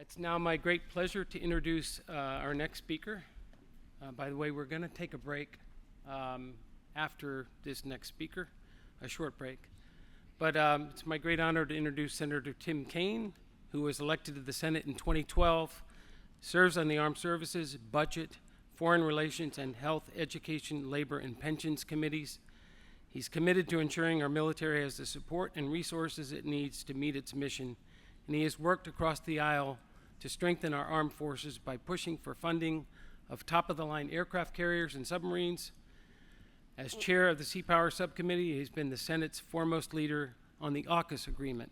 It's now my great pleasure to introduce our next speaker. By the way, we're going to take a break after this next speaker, a short break. But it's my great honor to introduce Senator Tim Kaine, who was elected to the Senate in 2012, serves on the Armed Services, Budget, Foreign Relations, and Health, Education, Labor, and Pensions committees. He's committed to ensuring our military has the support and resources it needs to meet its mission, and he has worked across the aisle to strengthen our armed forces by pushing for funding of top-of-the-line aircraft carriers and submarines. As chair of the Seapower Subcommittee, he's been the Senate's foremost leader on the AUKUS agreement,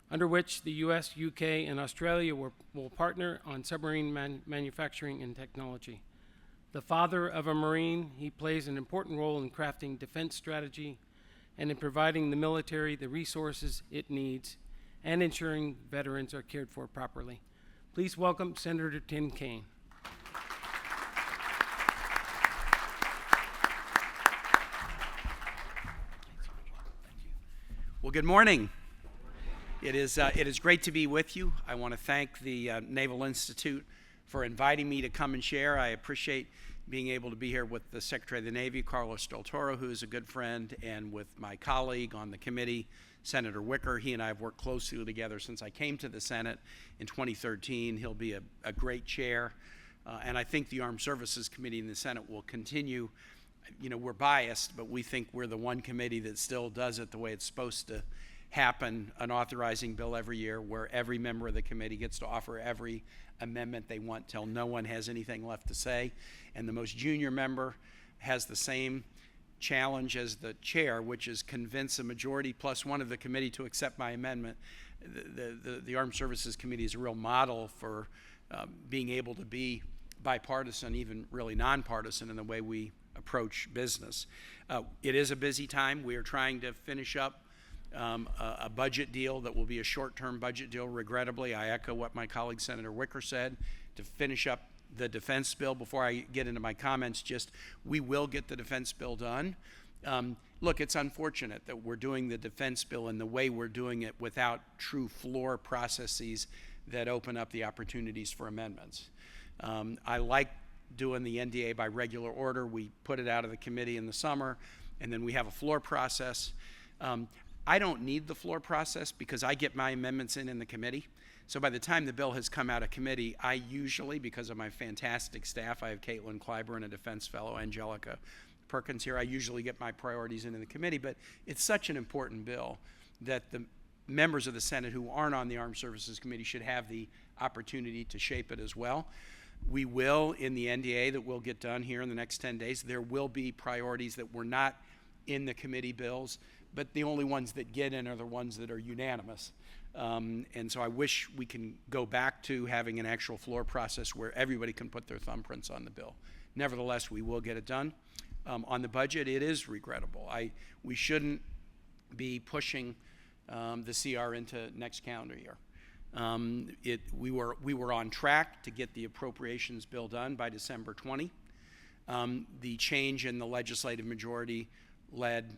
under which the US, UK, and Australia will partner on submarine manufacturing and technology. The father of a Marine, he plays an important role in crafting defense strategy and in providing the military the resources it needs and ensuring veterans are cared for properly. Please welcome Senator Tim Kaine. Well, good morning. It is great to be with you. I want to thank the Naval Institute for inviting me to come and share. I appreciate being able to be here with the Secretary of the Navy, Carlos Del Toro, who is a good friend, and with my colleague on the committee, Senator Wicker. He and I have worked closely together since I came to the Senate in 2013. He'll be a great chair, and I think the Armed Services Committee in the Senate will continue. You know, we're biased, but we think we're the one committee that still does it the way it's supposed to happen, an authorizing bill every year where every member of the committee gets to offer every amendment they want till no one has anything left to say. And the most junior member has the same challenge as the chair, which is convince a majority plus one of the committee to accept my amendment. The Armed Services Committee is a real model for being able to be bipartisan, even really nonpartisan in the way we approach business. It is a busy time. We are trying to finish up a budget deal that will be a short-term budget deal. Regrettably, I echo what my colleague Senator Wicker said, to finish up the defense bill. Before I get into my comments, we will get the defense bill done. Look, it's unfortunate that we're doing the defense bill in the way we're doing it without true floor processes that open up the opportunities for amendments. I like doing the NDA by regular order. We put it out of the committee in the summer, and then we have a floor process. I don't need the floor process because I get my amendments in the committee. So by the time the bill has come out of committee, I usually, because of my fantastic staff, I have Caitlin Clyburn, a defense fellow, Angelica Perkins here, I usually get my priorities in the committee. But it's such an important bill that the members of the Senate who aren't on the Armed Services Committee should have the opportunity to shape it as well. We will, in the NDA that will get done here in the next 10 days, there will be priorities that were not in the committee bills, but the only ones that get in are the ones that are unanimous. And so I wish we can go back to having an actual floor process where everybody can put their thumbprints on the bill. Nevertheless, we will get it done. On the budget, it is regrettable. We shouldn't be pushing the CR into next calendar year. We were on track to get the appropriations bill done by December 20. The change in the legislative majority led,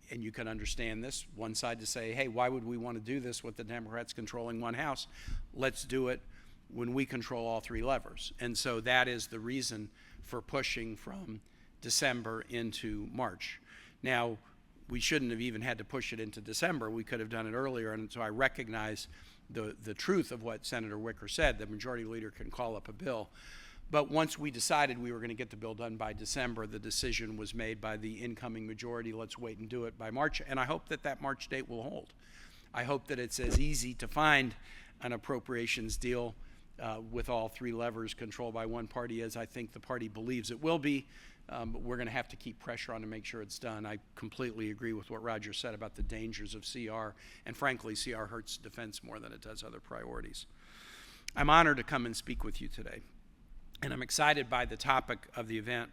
and you can understand this, one side to say, hey, why would we want to do this with the Democrats controlling one house? Let's do it when we control all three levers. And so that is the reason for pushing from December into March. Now, we shouldn't have even had to push it into December. We could have done it earlier, and so I recognize the truth of what Senator Wicker said. The majority leader can call up a bill. But once we decided we were going to get the bill done by December, the decision was made by the incoming majority, let's wait and do it by March. And I hope that that March date will hold. I hope that it's as easy to find an appropriations deal with all three levers controlled by one party as I think the party believes it will be. But we're going to have to keep pressure on to make sure it's done. I completely agree with what Roger said about the dangers of CR. And frankly, CR hurts defense more than it does other priorities. I'm honored to come and speak with you today. And I'm excited by the topic of the event.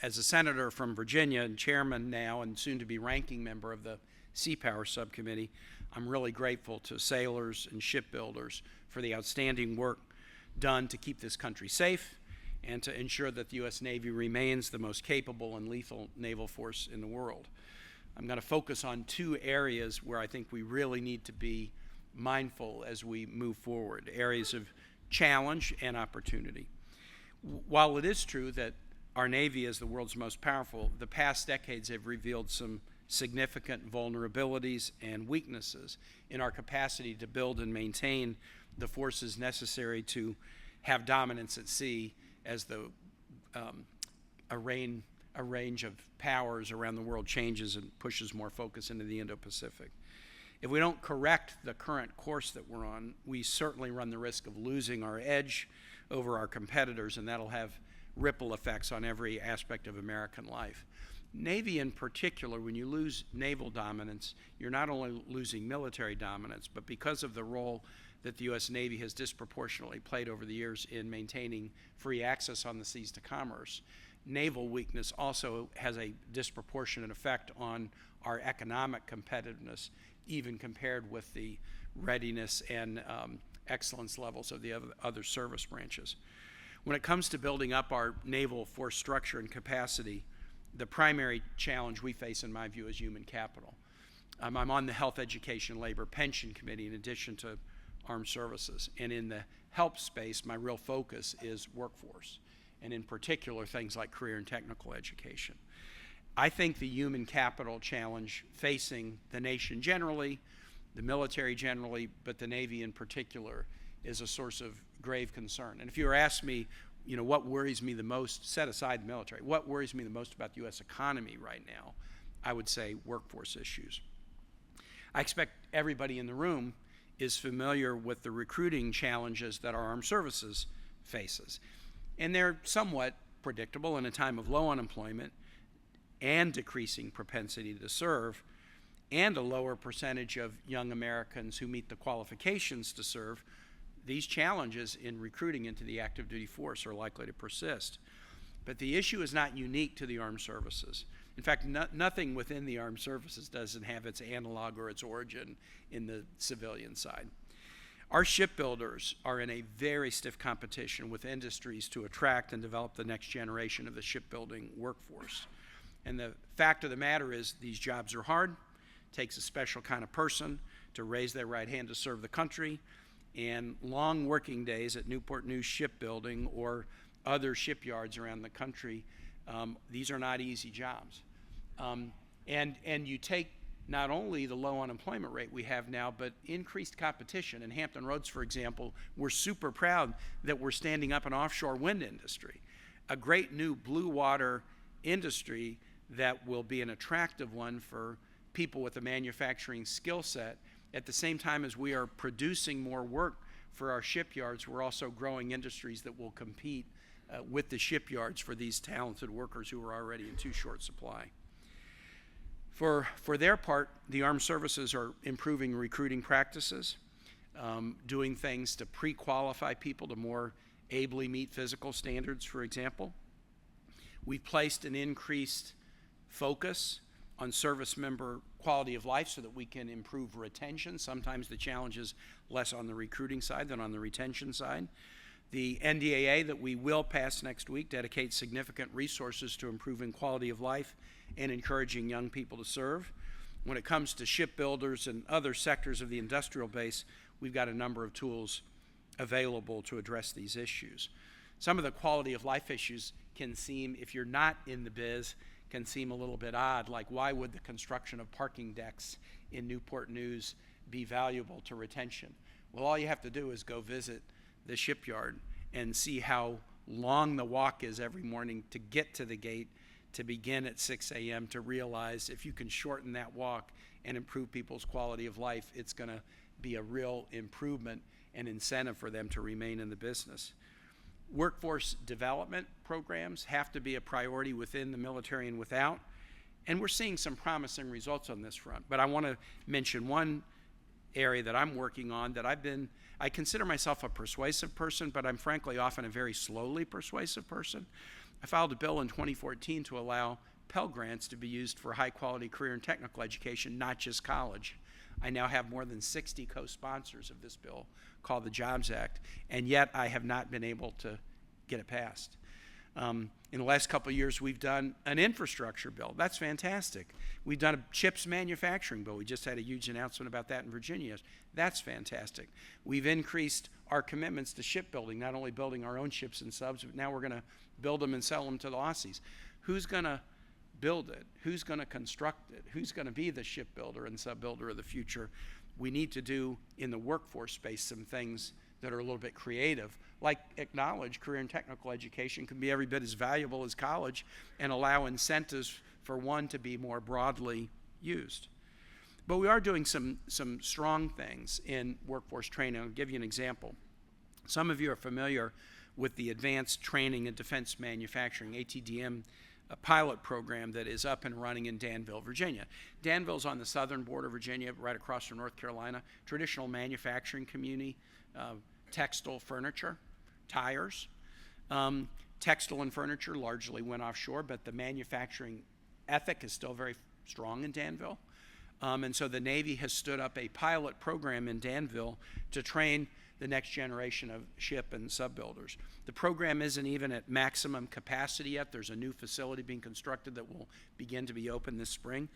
As a senator from Virginia and chairman now and soon to be ranking member of the Seapower Subcommittee, I'm really grateful to sailors and shipbuilders for the outstanding work done to keep this country safe and to ensure that the U.S. Navy remains the most capable and lethal naval force in the world. I'm going to focus on two areas where I think we really need to be mindful as we move forward, areas of challenge and opportunity. While it is true that our Navy is the world's most powerful, the past decades have revealed some significant vulnerabilities and weaknesses in our capacity to build and maintain the forces necessary to have dominance at sea as a range of powers around the world changes and pushes more focus into the Indo-Pacific. If we don't correct the current course that we're on, we certainly run the risk of losing our edge over our competitors, and that'll have ripple effects on every aspect of American life. Navy in particular, when you lose naval dominance, you're not only losing military dominance, but because of the role that the U.S. Navy has disproportionately played over the years in maintaining free access on the seas to commerce, naval weakness also has a disproportionate effect on our economic competitiveness, even compared with the readiness and excellence levels of the other service branches. When it comes to building up our naval force structure and capacity, the primary challenge we face, in my view, is human capital. I'm on the Health, Education, Labor, Pension Committee in addition to Armed Services. And in the help space, my real focus is workforce, and in particular, things like career and technical education. I think the human capital challenge facing the nation generally, the military generally, but the Navy in particular, is a source of grave concern. And if you were asked me, what worries me the most, set aside the military, what worries me the most about the U.S. economy right now, I would say workforce issues. I expect everybody in the room is familiar with the recruiting challenges that our armed services faces. And they're somewhat predictable in a time of low unemployment and decreasing propensity to serve, and a lower percentage of young Americans who meet the qualifications to serve. These challenges in recruiting into the active duty force are likely to persist. But the issue is not unique to the armed services. In fact, nothing within the armed services doesn't have its analog or its origin in the civilian side. Our shipbuilders are in a very stiff competition with industries to attract and develop the next generation of the shipbuilding workforce. And the fact of the matter is these jobs are hard. It takes a special kind of person to raise their right hand to serve the country. And long working days at Newport News Shipbuilding or other shipyards around the country, these are not easy jobs. And you take not only the low unemployment rate we have now, but increased competition. In Hampton Roads, for example, we're super proud that we're standing up an offshore wind industry, a great new blue water industry that will be an attractive one for people with a manufacturing skill set. At the same time as we are producing more work for our shipyards, we're also growing industries that will compete with the shipyards for these talented workers who are already in too short supply. For their part, the armed services are improving recruiting practices, doing things to pre-qualify people to more ably meet physical standards, for example. We've placed an increased focus on service member quality of life so that we can improve retention. Sometimes the challenge is less on the recruiting side than on the retention side. The NDAA that we will pass next week dedicates significant resources to improving quality of life and encouraging young people to serve. When it comes to shipbuilders and other sectors of the industrial base, we've got a number of tools available to address these issues. Some of the quality of life issues can seem, if you're not in the biz, can seem a little bit odd, like why would the construction of parking decks in Newport News be valuable to retention? Well, all you have to do is go visit the shipyard and see how long the walk is every morning to get to the gate, to begin at 6 a.m., to realize if you can shorten that walk and improve people's quality of life, it's going to be a real improvement and incentive for them to remain in the business. Workforce development programs have to be a priority within the military and without, and we're seeing some promising results on this front. But I want to mention one area that I'm working on that I consider myself a persuasive person, but I'm frankly often a very slowly persuasive person. I filed a bill in 2014 to allow Pell Grants to be used for high-quality career and technical education, not just college. I now have more than 60 co-sponsors of this bill called the Jobs Act, and yet I have not been able to get it passed. In the last couple of years, we've done an infrastructure bill. That's fantastic. We've done a chips manufacturing bill. We just had a huge announcement about that in Virginia. That's fantastic. We've increased our commitments to shipbuilding, not only building our own ships and subs, but now we're going to build them and sell them to the Aussies. Who's going to build it? Who's going to construct it? Who's going to be the shipbuilder and subbuilder of the future? We need to do in the workforce space some things that are a little bit creative, like acknowledge career and technical education can be every bit as valuable as college and allow incentives for one to be more broadly used. But we are doing some strong things in workforce training. I'll give you an example. Some of you are familiar with the Advanced Training and Defense Manufacturing, ATDM, a pilot program that is up and running in Danville, Virginia. Danville's on the southern border of Virginia, right across from North Carolina, traditional manufacturing community, textile, furniture, tires. Textile and furniture largely went offshore, but the manufacturing ethic is still very strong in Danville. And so the Navy has stood up a pilot program in Danville to train the next generation of ship and subbuilders. The program isn't even at maximum capacity yet. There's a new facility being constructed that will begin to be open this spring.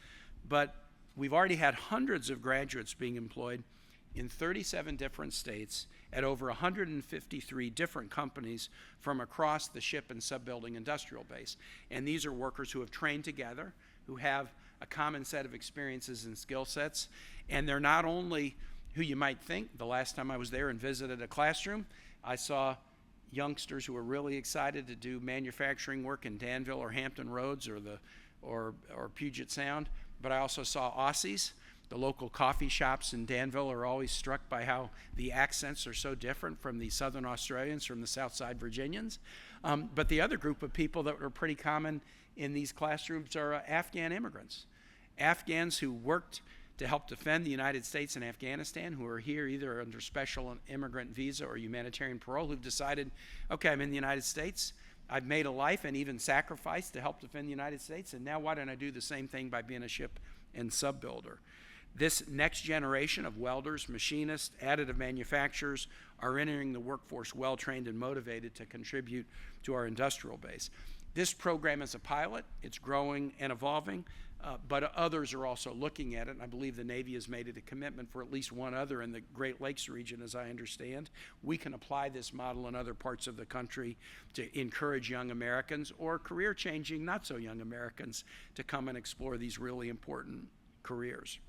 But we've already had hundreds of graduates being employed in 37 different states at over 153 different companies from across the ship and subbuilding industrial base. And these are workers who have trained together, who have a common set of experiences and skill sets. And they're not only who you might think. The last time I was there and visited a classroom, I saw youngsters who were really excited to do manufacturing work in Danville or Hampton Roads or Puget Sound. But I also saw Aussies. The local coffee shops in Danville are always struck by how the accents are so different from the Southern Australians, from the Southside Virginians. But the other group of people that were pretty common in these classrooms are Afghan immigrants. Afghans who worked to help defend the United States and Afghanistan, who are here either under special immigrant visa or humanitarian parole, who've decided, okay, I'm in the United States, I've made a life and even sacrificed to help defend the United States, and now why don't I do the same thing by being a ship and subbuilder? This next generation of welders, machinists, additive manufacturers are entering the workforce well-trained and motivated to contribute to our industrial base. This program is a pilot. It's growing and evolving, but others are also looking at it, and I believe the Navy has made it a commitment for at least one other in the Great Lakes region, as I understand. We can apply this model in other parts of the country to encourage young Americans or career-changing, not-so-young Americans to come and explore these really important careers.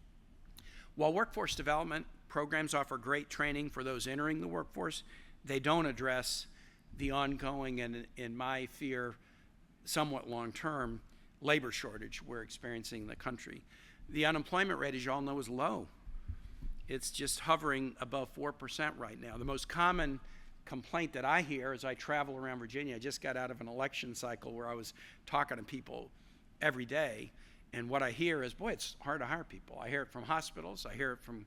While workforce development programs offer great training for those entering the workforce, they don't address the ongoing and, in my fear, somewhat long-term labor shortage we're experiencing in the country. The unemployment rate, as you all know, is low. It's just hovering above 4% right now. The most common complaint that I hear as I travel around Virginia, I just got out of an election cycle where I was talking to people every day, and what I hear is, boy, it's hard to hire people. I hear it from hospitals, I hear it from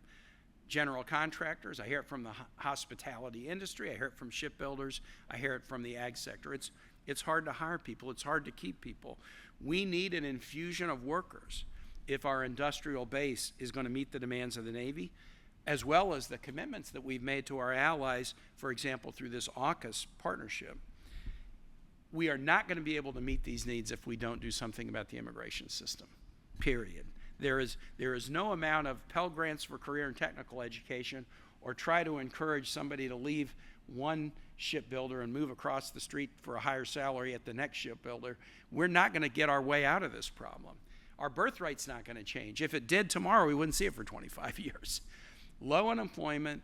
general contractors, I hear it from the hospitality industry, I hear it from shipbuilders, I hear it from the ag sector. It's hard to hire people, it's hard to keep people. We need an infusion of workers if our industrial base is going to meet the demands of the Navy, as well as the commitments that we've made to our allies, for example, through this AUKUS partnership. We are not going to be able to meet these needs if we don't do something about the immigration system, period. There is no amount of Pell Grants for career and technical education or try to encourage somebody to leave one shipbuilder and move across the street for a higher salary at the next shipbuilder. We're not going to get our way out of this problem. Our birth rate's not going to change. If it did tomorrow, we wouldn't see it for 25 years. Low unemployment,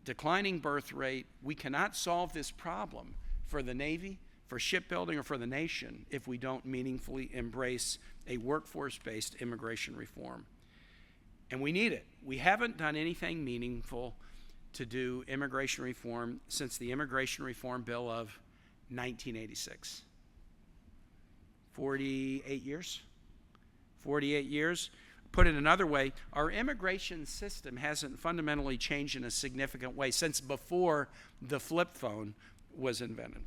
declining birth rate. We cannot solve this problem for the Navy, for shipbuilding, or for the nation if we don't meaningfully embrace a workforce-based immigration reform. And we need it. We haven't done anything meaningful to do immigration reform since the Immigration Reform Bill of 1986. 48 years? 48 years. Put it another way, our immigration system hasn't fundamentally changed in a significant way since before the flip phone was invented.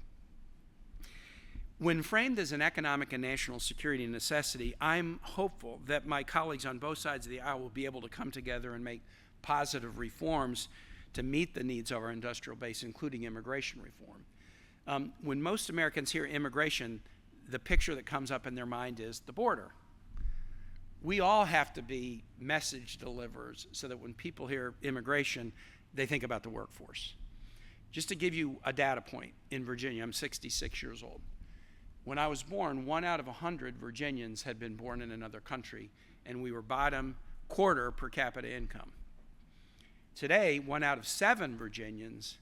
When framed as an economic and national security necessity, I'm hopeful that my colleagues on both sides of the aisle will be able to come together and make positive reforms to meet the needs of our industrial base, including immigration reform. When most Americans hear immigration, the picture that comes up in their mind is the border. We all have to be message deliverers so that when people hear immigration, they think about the workforce. Just to give you a data point, in Virginia, I'm 66 years old. When I was born, 1 out of 100 Virginians had been born in another country, and we were bottom quarter per capita income. Today, 1 out of 7 Virginians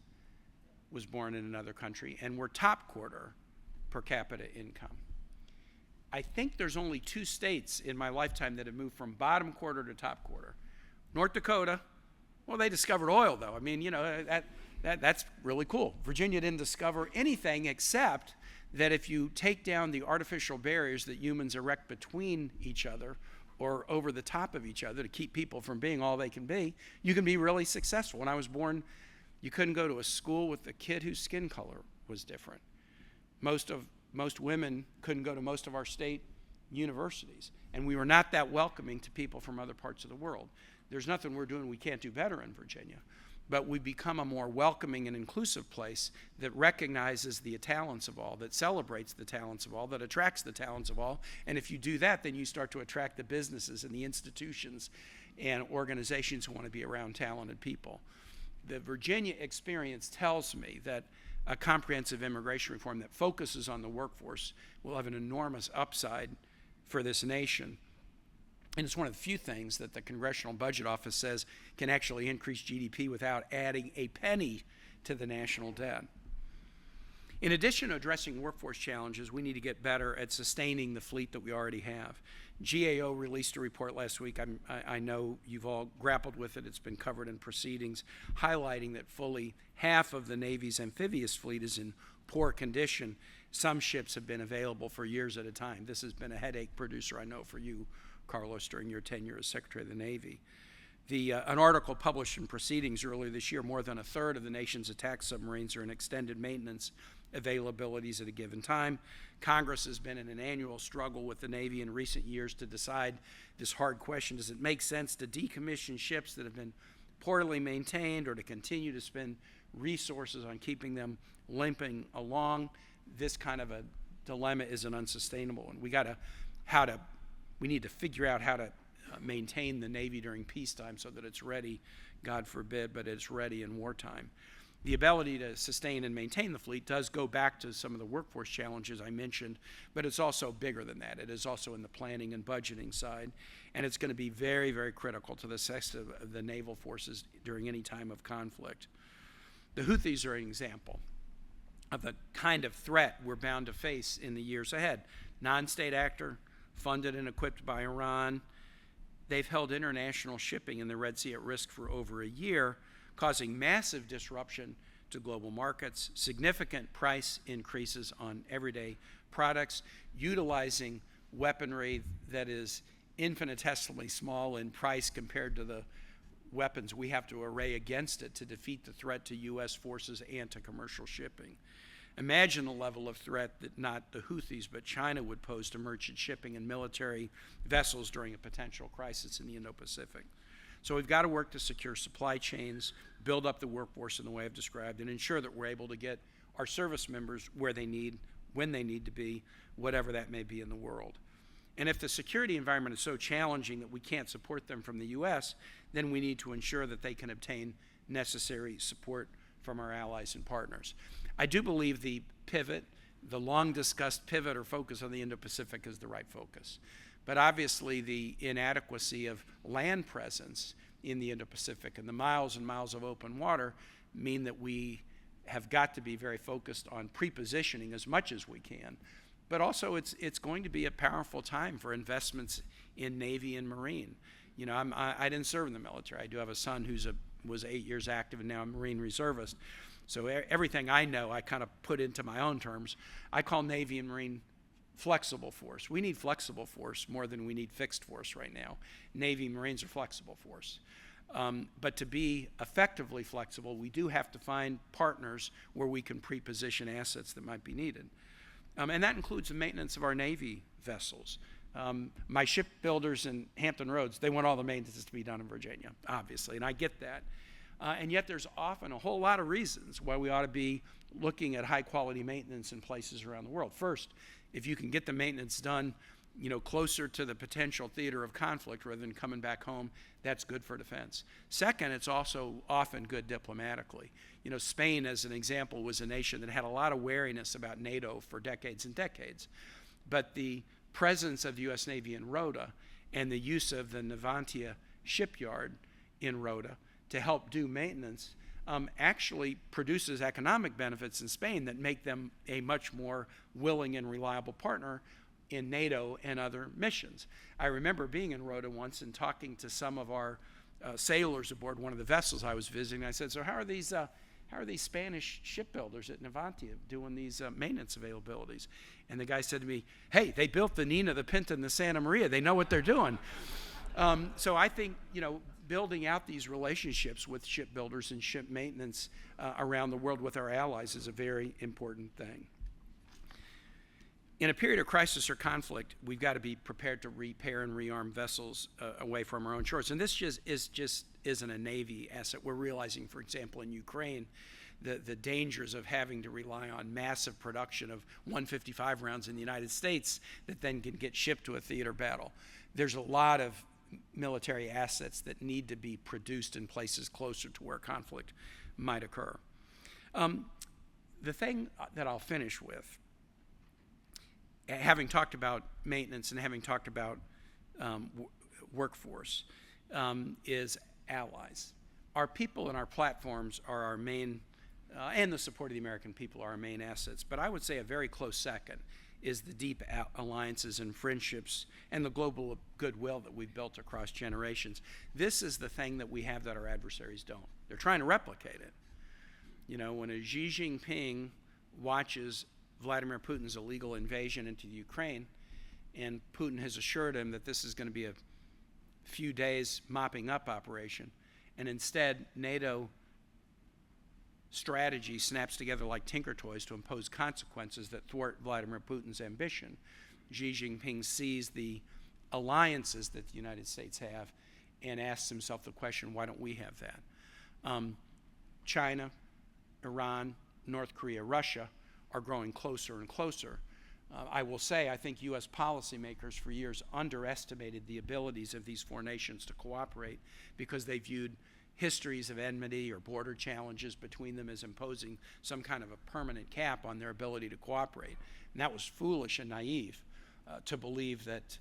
was born in another country, and we're top quarter per capita income. I think there's only 2 states in my lifetime that have moved from bottom quarter to top quarter. North Dakota, well, they discovered oil, though. I mean, you know, that's really cool. Virginia didn't discover anything except that if you take down the artificial barriers that humans erect between each other or over the top of each other to keep people from being all they can be, you can be really successful. When I was born, you couldn't go to a school with a kid whose skin color was different. Most women couldn't go to most of our state universities, and we were not that welcoming to people from other parts of the world. There's nothing we're doing we can't do better in Virginia, but we've become a more welcoming and inclusive place that recognizes the talents of all, that celebrates the talents of all, that attracts the talents of all. And if you do that, then you start to attract the businesses and the institutions and organizations who want to be around talented people. The Virginia experience tells me that a comprehensive immigration reform that focuses on the workforce will have an enormous upside for this nation. And it's one of the few things that the Congressional Budget Office says can actually increase GDP without adding a penny to the national debt. In addition to addressing workforce challenges, we need to get better at sustaining the fleet that we already have. GAO released a report last week. I know you've all grappled with it. It's been covered in proceedings, highlighting that fully half of the Navy's amphibious fleet is in poor condition. Some ships have been available for years at a time. This has been a headache producer, I know, for you, Carlos, during your tenure as Secretary of the Navy. An article published in Proceedings earlier this year, more than a third of the nation's attack submarines are in extended maintenance availabilities at a given time. Congress has been in an annual struggle with the Navy in recent years to decide this hard question: does it make sense to decommission ships that have been poorly maintained or to continue to spend resources on keeping them limping along? This kind of a dilemma isn't unsustainable, and we need to figure out how to maintain the Navy during peacetime so that it's ready, God forbid, but it's ready in wartime. The ability to sustain and maintain the fleet does go back to some of the workforce challenges I mentioned, but it's also bigger than that. It is also in the planning and budgeting side, and it's going to be very, very critical to the success of the naval forces during any time of conflict. The Houthis are an example of the kind of threat we're bound to face in the years ahead. Non-state actor, funded and equipped by Iran. They've held international shipping in the Red Sea at risk for over a year, causing massive disruption to global markets, significant price increases on everyday products, utilizing weaponry that is infinitesimally small in price compared to the weapons we have to array against it to defeat the threat to U.S. forces and to commercial shipping. Imagine the level of threat that not the Houthis but China would pose to merchant shipping and military vessels during a potential crisis in the Indo-Pacific. So we've got to work to secure supply chains, build up the workforce in the way I've described, and ensure that we're able to get our service members where they need, when they need to be, whatever that may be in the world. And if the security environment is so challenging that we can't support them from the U.S., then we need to ensure that they can obtain necessary support from our allies and partners. I do believe the pivot, the long-discussed pivot or focus on the Indo-Pacific is the right focus. But obviously the inadequacy of land presence in the Indo-Pacific and the miles and miles of open water mean that we have got to be very focused on pre-positioning as much as we can. But also it's going to be a powerful time for investments in Navy and Marine. You know, I didn't serve in the military. I do have a son who was 8 years active and now a Marine reservist. So everything I know, I kind of put into my own terms. I call Navy and Marine flexible force. We need flexible force more than we need fixed force right now. Navy and Marines are flexible force. But to be effectively flexible, we do have to find partners where we can pre-position assets that might be needed. And that includes the maintenance of our Navy vessels. My shipbuilders in Hampton Roads, they want all the maintenance to be done in Virginia, obviously, and I get that. And yet there's often a whole lot of reasons why we ought to be looking at high-quality maintenance in places around the world. First, if you can get the maintenance done, closer to the potential theater of conflict rather than coming back home, that's good for defense. Second, it's also often good diplomatically. Spain, as an example, was a nation that had a lot of wariness about NATO for decades and decades. But the presence of the U.S. Navy in Rota and the use of the Navantia shipyard in Rota to help do maintenance actually produces economic benefits in Spain that make them a much more willing and reliable partner in NATO and other missions. I remember being in Rota once and talking to some of our sailors aboard one of the vessels I was visiting. I said, so how are these Spanish shipbuilders at Navantia doing these maintenance availabilities? And the guy said to me, hey, they built the Nina, the Pinta, and the Santa Maria. They know what they're doing. So I think, building out these relationships with shipbuilders and ship maintenance around the world with our allies is a very important thing. In a period of crisis or conflict, we've got to be prepared to repair and rearm vessels away from our own shores. And this just isn't a Navy asset. We're realizing, for example, in Ukraine, the dangers of having to rely on massive production of 155 rounds in the United States that then can get shipped to a theater battle. There's a lot of military assets that need to be produced in places closer to where conflict might occur. The thing that I'll finish with, having talked about maintenance and having talked about workforce, is allies. Our people and our platforms are our main, and the support of the American people are our main assets. But I would say a very close second is the deep alliances and friendships and the global goodwill that we've built across generations. This is the thing that we have that our adversaries don't. They're trying to replicate it. When a Xi Jinping watches Vladimir Putin's illegal invasion into Ukraine, and Putin has assured him that this is going to be a few days mopping up operation, and instead NATO strategy snaps together like tinker toys to impose consequences that thwart Vladimir Putin's ambition. Xi Jinping sees the alliances that the United States have and asks himself the question, why don't we have that? China, Iran, North Korea, Russia are growing closer and closer. I will say, I think U.S. policymakers for years underestimated the abilities of these four nations to cooperate because they viewed histories of enmity or border challenges between them as imposing some kind of a permanent cap on their ability to cooperate. And that was foolish and naive to believe that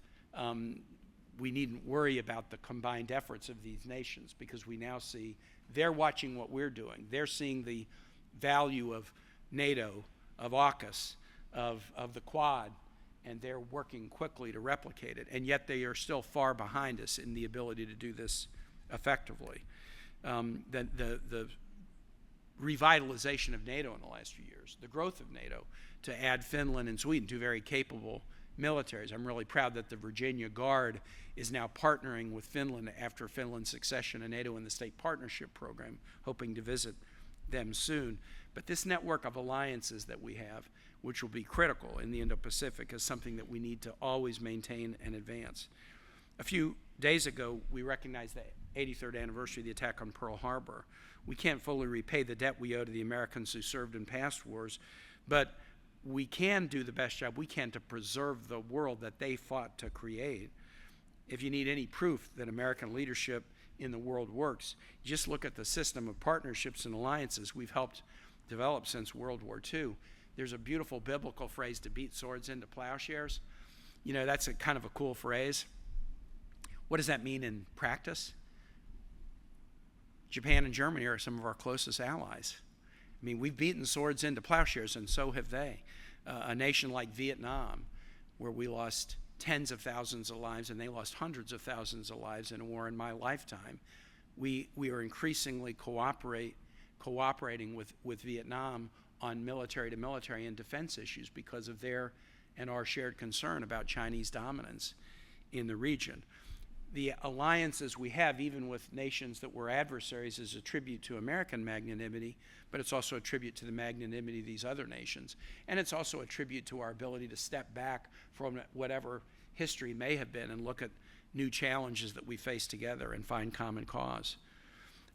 we needn't worry about the combined efforts of these nations, because we now see they're watching what we're doing. They're seeing the value of NATO, of AUKUS, of the Quad, and they're working quickly to replicate it. And yet they are still far behind us in the ability to do this effectively. The revitalization of NATO in the last few years, the growth of NATO to add Finland and Sweden, two very capable militaries. I'm really proud that the Virginia Guard is now partnering with Finland after Finland's succession to NATO in the State Partnership Program, hoping to visit them soon. But this network of alliances that we have, which will be critical in the Indo-Pacific, is something that we need to always maintain and advance. A few days ago, we recognized the 83rd anniversary of the attack on Pearl Harbor. We can't fully repay the debt we owe to the Americans who served in past wars, but we can do the best job we can to preserve the world that they fought to create. If you need any proof that American leadership in the world works, just look at the system of partnerships and alliances we've helped develop since World War II. There's a beautiful biblical phrase, to beat swords into plowshares. That's a kind of a cool phrase. What does that mean in practice? Japan and Germany are some of our closest allies. I mean, we've beaten swords into plowshares, and so have they. A nation like Vietnam, where we lost tens of thousands of lives and they lost hundreds of thousands of lives in a war in my lifetime, we are increasingly cooperating with Vietnam on military-to-military and defense issues because of their and our shared concern about Chinese dominance in the region. The alliances we have, even with nations that were adversaries, is a tribute to American magnanimity, but it's also a tribute to the magnanimity of these other nations. And it's also a tribute to our ability to step back from whatever history may have been and look at new challenges that we face together and find common cause.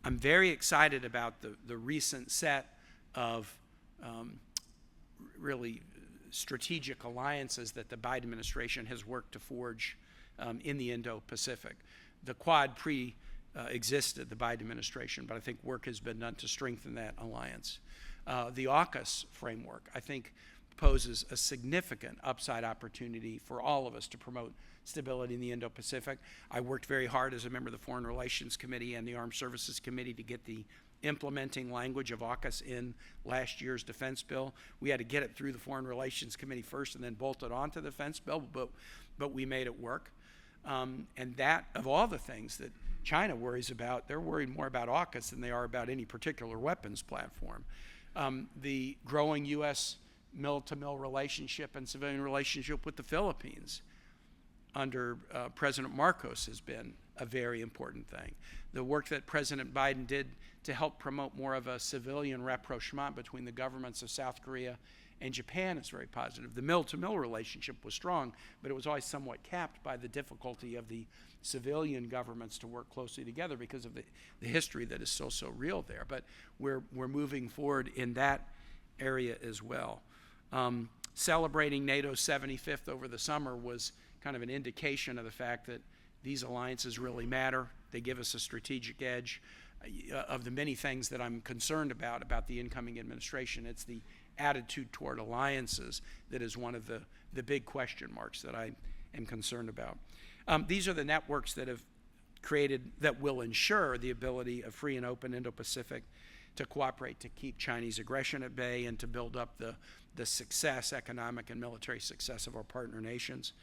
I'm very excited about the recent set of really strategic alliances that the Biden administration has worked to forge in the Indo-Pacific. The Quad existed, the Biden administration, but I think work has been done to strengthen that alliance. The AUKUS framework, I think, poses a significant upside opportunity for all of us to promote stability in the Indo-Pacific. I worked very hard as a member of the Foreign Relations Committee and the Armed Services Committee to get the implementing language of AUKUS in last year's defense bill. We had to get it through the Foreign Relations Committee first and then bolt it onto the defense bill, but we made it work. And that, of all the things that China worries about, they're worried more about AUKUS than they are about any particular weapons platform. The growing U.S. mill-to-mill relationship and civilian relationship with the Philippines under President Marcos has been a very important thing. The work that President Biden did to help promote more of a civilian rapprochement between the governments of South Korea and Japan is very positive. The mill-to-mill relationship was strong, but it was always somewhat capped by the difficulty of the civilian governments to work closely together because of the history that is still so real there. But we're moving forward in that area as well. Celebrating NATO's 75th over the summer was kind of an indication of the fact that these alliances really matter. They give us a strategic edge. Of the many things that I'm concerned about the incoming administration, it's the attitude toward alliances that is one of the big question marks that I am concerned about. These are the networks that have created, that will ensure the ability of free and open Indo-Pacific to cooperate to keep Chinese aggression at bay and to build up the success, economic and military success of our partner nations.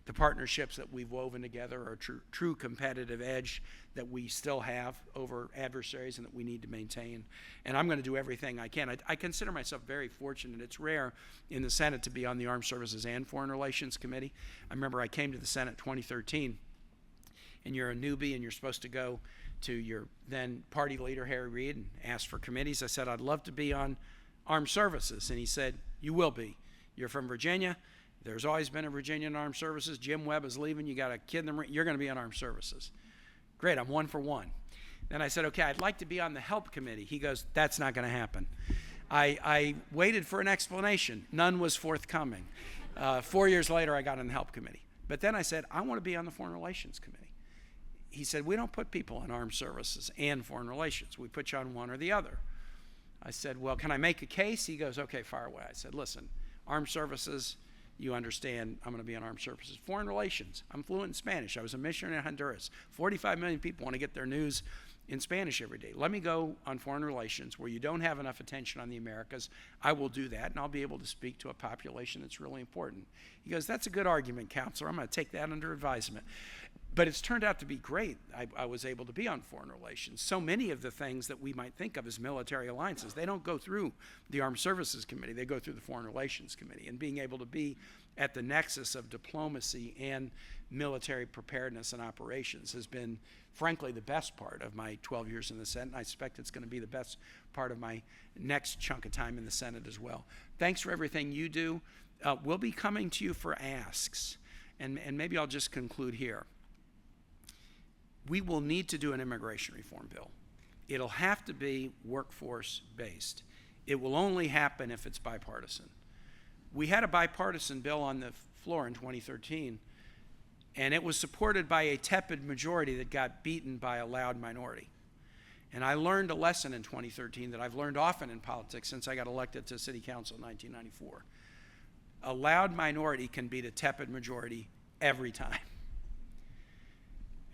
The partnerships that we've woven together are true competitive edge that we still have over adversaries and that we need to maintain. And I'm going to do everything I can. I consider myself very fortunate. It's rare in the Senate to be on the Armed Services and Foreign Relations Committee. I remember I came to the Senate 2013, and you're a newbie and you're supposed to go to your then party leader, Harry Reid, and ask for committees. I said, I'd love to be on Armed Services. And he said, you will be. You're from Virginia. There's always been a Virginian Armed Services. Jim Webb is leaving. You got a kid in the Marine. You're going to be on Armed Services. Great, I'm 1 for 1. Then I said, okay, I'd like to be on the Help Committee. He goes, that's not going to happen. I waited for an explanation. None was forthcoming. 4 years later, I got on the Help Committee. But then I said, I want to be on the Foreign Relations Committee. He said, we don't put people on Armed Services and Foreign Relations. We put you on one or the other. I said, well, can I make a case? He goes, okay, fire away. I said, listen, Armed Services, you understand I'm going to be on Armed Services. Foreign Relations, I'm fluent in Spanish. I was a missionary in Honduras. 45 million people want to get their news in Spanish every day. Let me go on Foreign Relations where you don't have enough attention on the Americas. I will do that, and I'll be able to speak to a population that's really important. He goes, that's a good argument, counselor. I'm going to take that under advisement. But it's turned out to be great. I was able to be on Foreign Relations. So many of the things that we might think of as military alliances, they don't go through the Armed Services Committee. They go through the Foreign Relations Committee. And being able to be at the nexus of diplomacy and military preparedness and operations has been, frankly, the best part of my 12 years in the Senate. And I suspect it's going to be the best part of my next chunk of time in the Senate as well. Thanks for everything you do. We'll be coming to you for asks. And maybe I'll just conclude here. We will need to do an immigration reform bill. It'll have to be workforce-based. It will only happen if it's bipartisan. We had a bipartisan bill on the floor in 2013, and it was supported by a tepid majority that got beaten by a loud minority. And I learned a lesson in 2013 that I've learned often in politics since I got elected to City Council in 1994. A loud minority can beat a tepid majority every time.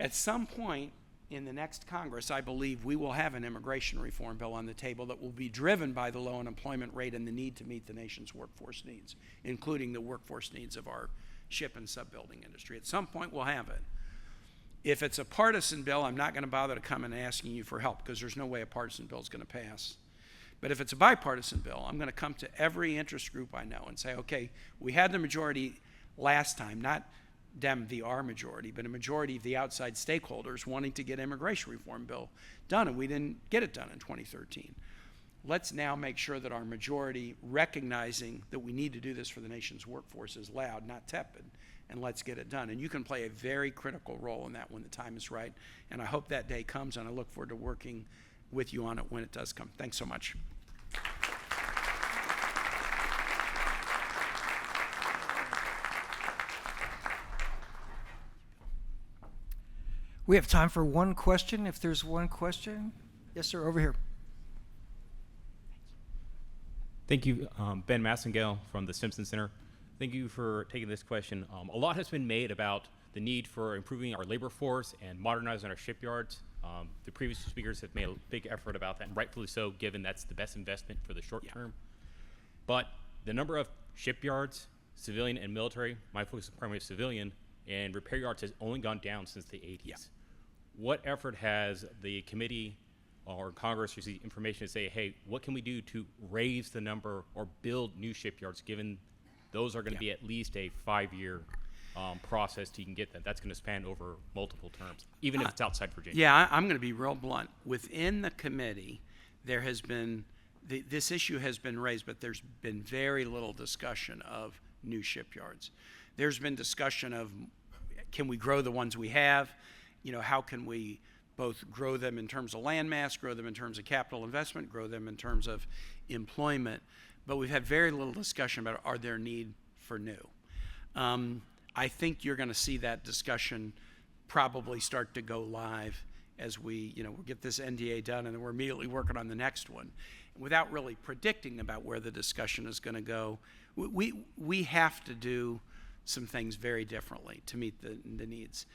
At some point in the next Congress, I believe we will have an immigration reform bill on the table that will be driven by the low unemployment rate and the need to meet the nation's workforce needs, including the workforce needs of our ship and sub-building industry. At some point, we'll have it. If it's a partisan bill, I'm not going to bother to come and asking you for help because there's no way a partisan bill is going to pass. But if it's a bipartisan bill, I'm going to come to every interest group I know and say, okay, we had the majority last time, not Dem v. our majority, but a majority of the outside stakeholders wanting to get immigration reform bill done, and we didn't get it done in 2013. Let's now make sure that our majority, recognizing that we need to do this for the nation's workforce, is loud, not tepid, and let's get it done. And you can play a very critical role in that when the time is right, and I hope that day comes, and I look forward to working with you on it when it does come. Thanks so much. We have time for one question, if there's one question. Yes, sir, over here. Thank you, Ben Massengale from the Simpson Center. Thank you for taking this question. A lot has been made about the need for improving our labor force and modernizing our shipyards. The previous speakers have made a big effort about that, and rightfully so, given that's the best investment for the short term. But the number of shipyards, civilian and military, my focus is primarily civilian, and repair yards has only gone down since the 80s. Yeah. What effort has the committee or Congress received information to say, hey, what can we do to raise the number or build new shipyards, given those are going to be at least a 5-year process till you can get that? That's going to span over multiple terms, even if it's outside Virginia. Yeah, I'm going to be real blunt. Within the committee, there has been, this issue has been raised, but there's been very little discussion of new shipyards. There's been discussion of, can we grow the ones we have? You know, how can we both grow them in terms of land mass, grow them in terms of capital investment, grow them in terms of employment? But we've had very little discussion about, are there need for new? I think you're going to see that discussion probably start to go live as we, we'll get this NDA done, and then we're immediately working on the next one. Without really predicting about where the discussion is going to go, we have to do some things very differently to meet the needs.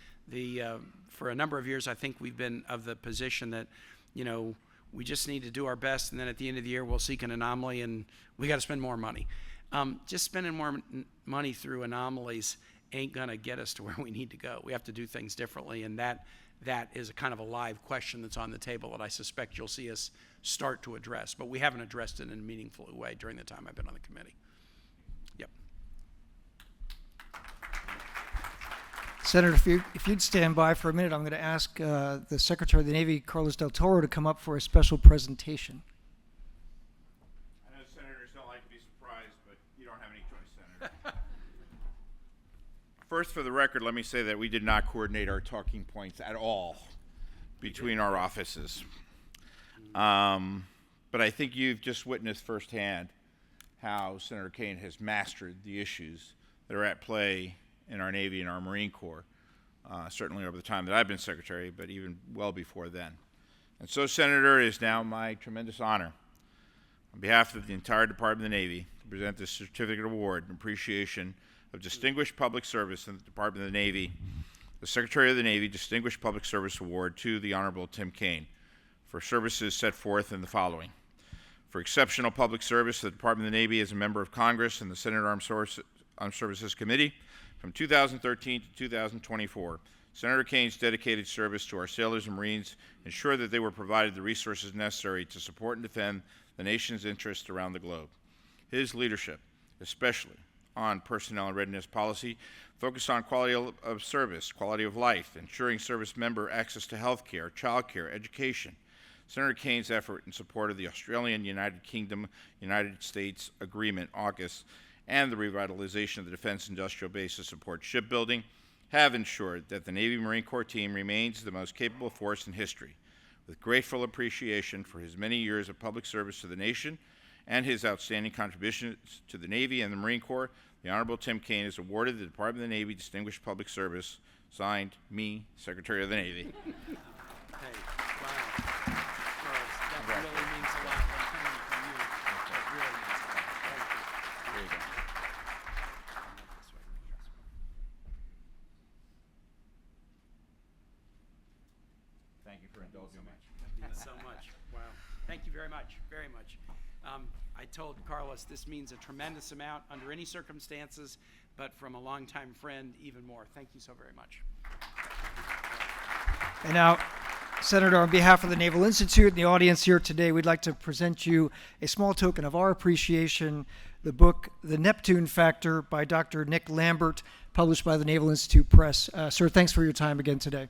For a number of years, I think we've been of the position that, we just need to do our best, and then at the end of the year, we'll seek an anomaly, and we got to spend more money. Just spending more money through anomalies ain't going to get us to where we need to go. We have to do things differently, and that is a kind of a live question that's on the table that I suspect you'll see us start to address, but we haven't addressed it in a meaningful way during the time I've been on the committee. Yep. Senator, if you'd stand by for a minute, I'm going to ask the Secretary of the Navy, Carlos Del Toro, to come up for a special presentation. I know senators don't like to be surprised, but you don't have any choice, Senator. First, for the record, let me say that we did not coordinate our talking points at all between our offices. But I think you've just witnessed firsthand how Senator Kaine has mastered the issues that are at play in our Navy and our Marine Corps, certainly over the time that I've been Secretary, but even well before then. And so, Senator, it is now my tremendous honor, on behalf of the entire Department of the Navy, to present this certificate award in appreciation of Distinguished Public Service in the Department of the Navy, the Secretary of the Navy Distinguished Public Service Award to the Honorable Tim Kaine for services set forth in the following. For exceptional public service to the Department of the Navy as a member of Congress and the Senate Armed Services Committee from 2013 to 2024, Senator Kaine's dedicated service to our sailors and Marines ensured that they were provided the resources necessary to support and defend the nation's interests around the globe. His leadership, especially on personnel and readiness policy, focused on quality of service, quality of life, ensuring service member access to health care, child care, education. Senator Kaine's effort in support of the Australian United Kingdom United States Agreement, AUKUS, and the revitalization of the Defense Industrial Base to support shipbuilding have ensured that the Navy Marine Corps team remains the most capable force in history. With grateful appreciation for his many years of public service to the nation and his outstanding contributions to the Navy and the Marine Corps, the Honorable Tim Kaine is awarded the Department of the Navy Distinguished Public Service, signed, me, Secretary of the Navy. Hey, wow. Charles, that really means a lot. I'm coming from you. That really means a lot. Thank you. There you go. Thank you for indulging me. Thanks so much. Wow. Thank you very much, very much. I told Carlos this means a tremendous amount under any circumstances, but from a longtime friend, even more. Thank you so very much. And now, Senator, on behalf of the Naval Institute and the audience here today, we'd like to present you a small token of our appreciation, the book, The Neptune Factor by Dr. Nick Lambert, published by the Naval Institute Press. Sir, thanks for your time again today.